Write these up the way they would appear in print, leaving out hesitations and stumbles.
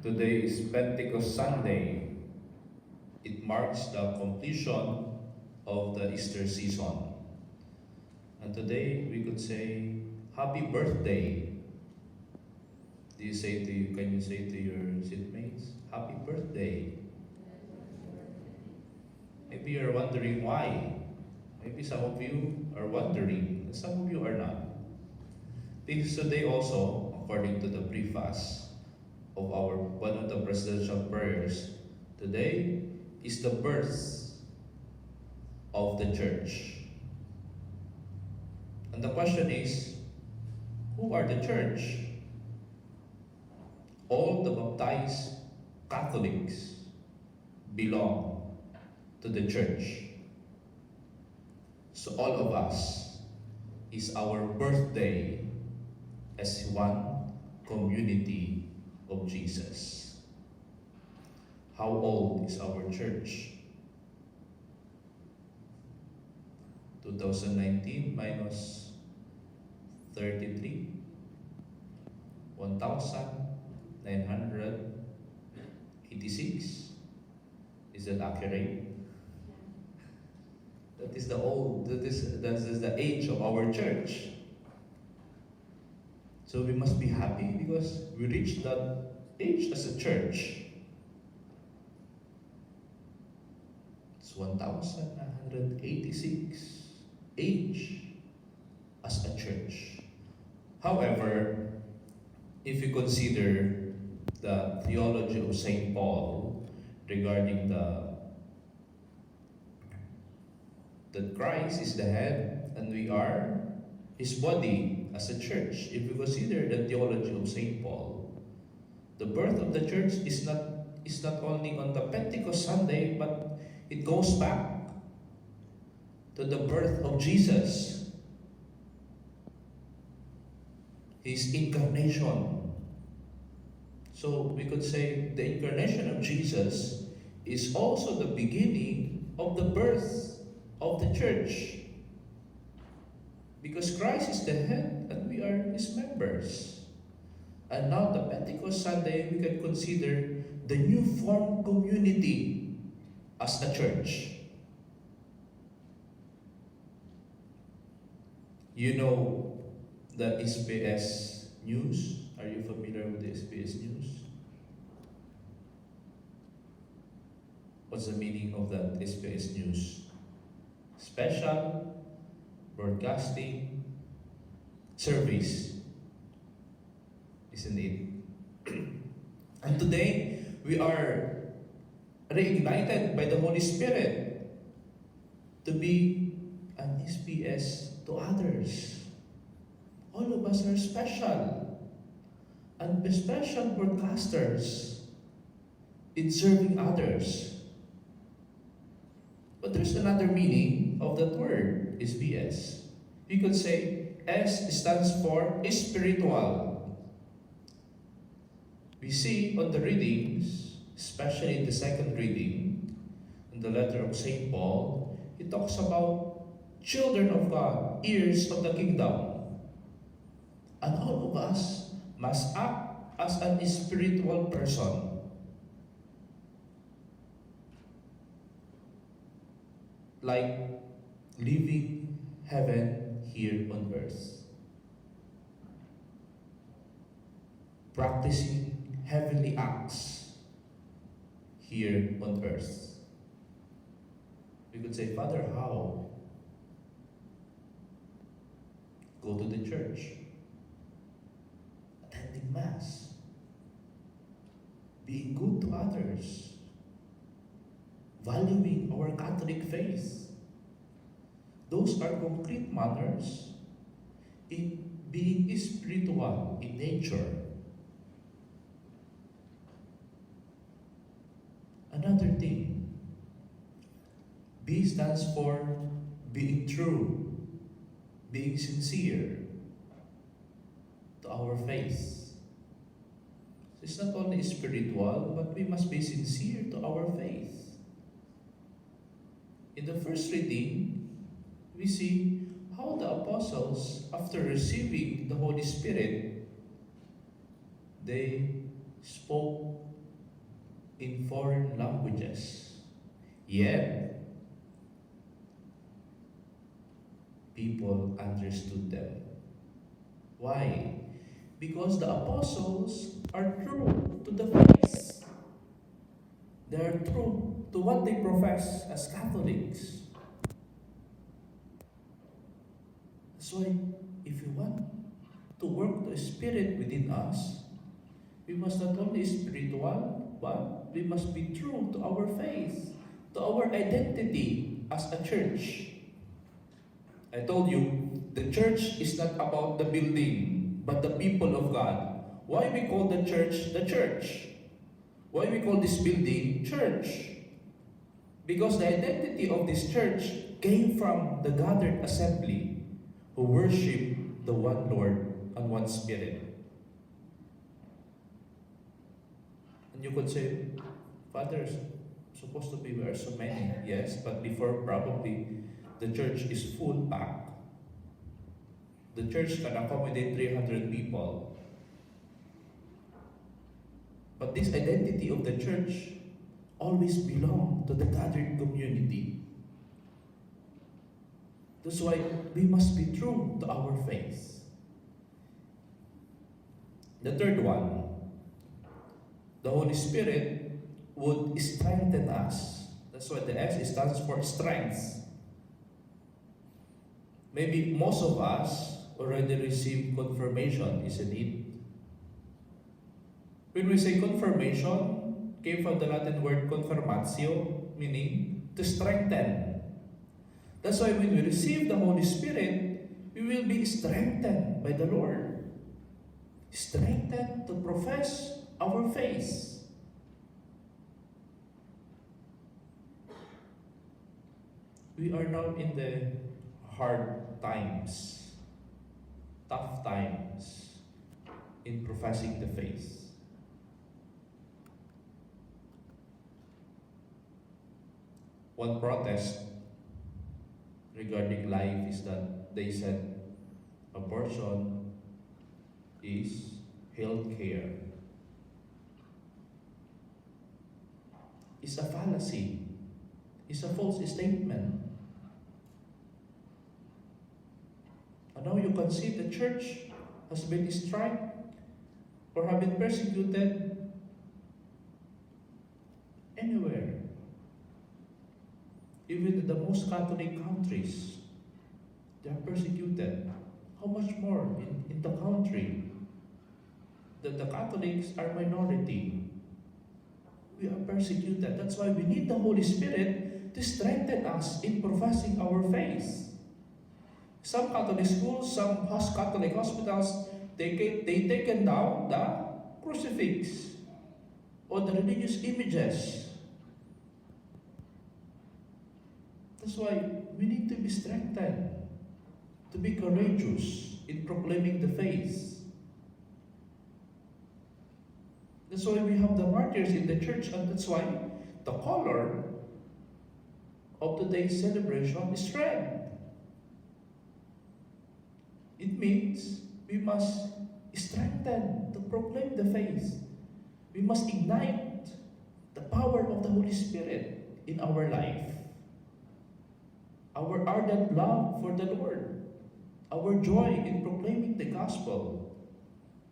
Today is Pentecost Sunday. It marks the completion of the Easter season. And today we could say, Happy birthday. Can you say to your seatmates, Happy birthday? Maybe you're wondering why. Maybe some of you are wondering, and some of you are not. Because today also, according to the preface of one of the presidential prayers, today is the birth of the church. And the question is, who are the church? All the baptized Catholics belong to the church. So all of us is our birthday as one community of Jesus. How old is our church? 2019 minus 33, 1,986. Is that accurate? That is the age of our church. So we must be happy because we reached that age as a church. It's 1,986 age as a church. However, if you consider the theology of St. Paul regarding that Christ is the head and we are His body as a church, if you consider the theology of St. Paul, the birth of the church is not only on the Pentecost Sunday, but it goes back to the birth of Jesus, His incarnation. So we could say the incarnation of Jesus is also the beginning of the birth of the church. Because Christ is the head and we are His members. And now the Pentecost Sunday, we can consider the new formed community as a church. You know the SBS News? Are you familiar with the SBS News? What's the meaning of that SBS News? Special broadcasting service, isn't it? And today, we are reignited by the Holy Spirit to be an SBS to others. All of us are special and special broadcasters in serving others. But there's another meaning of that word, SBS. We could say S stands for spiritual. We see on the readings, especially in the second reading, in the letter of St. Paul, it talks about children of God, heirs of the kingdom. And all of us must act as a spiritual person. Like living heaven here on earth. Practicing heavenly acts here on earth. We could say, Father, how? Go to the church. Attending Mass. Being good to others. Valuing our Catholic faith. Those are concrete manners in being spiritual in nature. Another thing, B stands for being true, being sincere to our faith. It's not only spiritual, but we must be sincere to our faith. In the first reading, we see how the apostles, after receiving the Holy Spirit, they spoke in foreign languages. Yet, people understood them. Why? Because the apostles are true to the faith. They are true to what they profess as Catholics. That's why, if you want to work the Spirit within us, we must not only spiritual, but we must be true to our faith, to our identity as a church. I told you, the church is not about the building, but the people of God. Why we call the church the church? Why we call this building church? Because the identity of this church came from the gathered assembly who worship the one Lord and one Spirit. And you could say, Father, supposed to be we are so many. Yes, but before probably the church is full packed. The church can accommodate 300 people. But this identity of the church always belongs to the gathered community. That's why we must be true to our faith. The third one, the Holy Spirit would strengthen us. That's why the S stands for strength. Maybe most of us already received confirmation, isn't it? When we say confirmation, came from the Latin word confirmatio, meaning to strengthen. That's why when we receive the Holy Spirit, we will be strengthened by the Lord. Strengthened to profess our faith. We are now in the hard times, tough times in professing the faith. One protest regarding life is that they said abortion is health care. It's a fallacy. It's a false statement. And now you can see the church has been struck or have been persecuted anywhere. Even in the most Catholic countries, they are persecuted. How much more in the country that the Catholics are minority? We are persecuted. That's why we need the Holy Spirit to strengthen us in professing our faith. Some Catholic schools, some Catholic hospitals, they taken down the crucifix or the religious images. That's why we need to be strengthened, to be courageous in proclaiming the faith. That's why we have the martyrs in the church, and that's why the color of today's celebration is red. It means we must strengthen to proclaim the faith. We must ignite the power of the Holy Spirit in our life. Our ardent love for the Lord, our joy in proclaiming the gospel.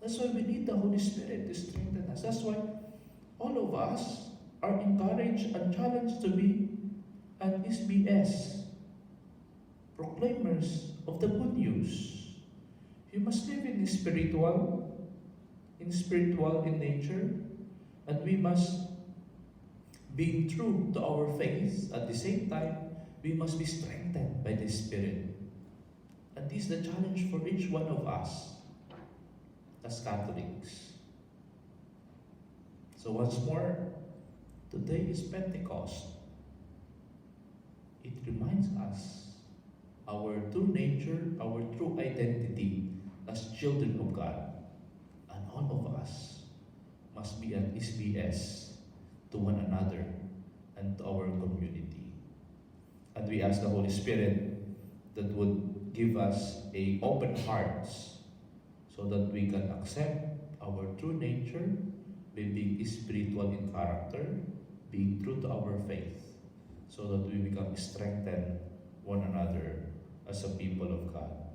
That's why we need the Holy Spirit to strengthen us. That's why all of us are encouraged and challenged to be an SBS, proclaimers of the good news. You must live in spiritual in nature, and we must be true to our faith. At the same time, we must be strengthened by the Spirit. And this is the challenge for each one of us as Catholics. So once more, today is Pentecost. It reminds us our true nature, our true identity as children of God. And all of us must be an SBS to one another and to our community. And we ask the Holy Spirit that would give us a open hearts so that we can accept our true nature, by being spiritual in character, being true to our faith, so that we become strengthened one another as a people of God.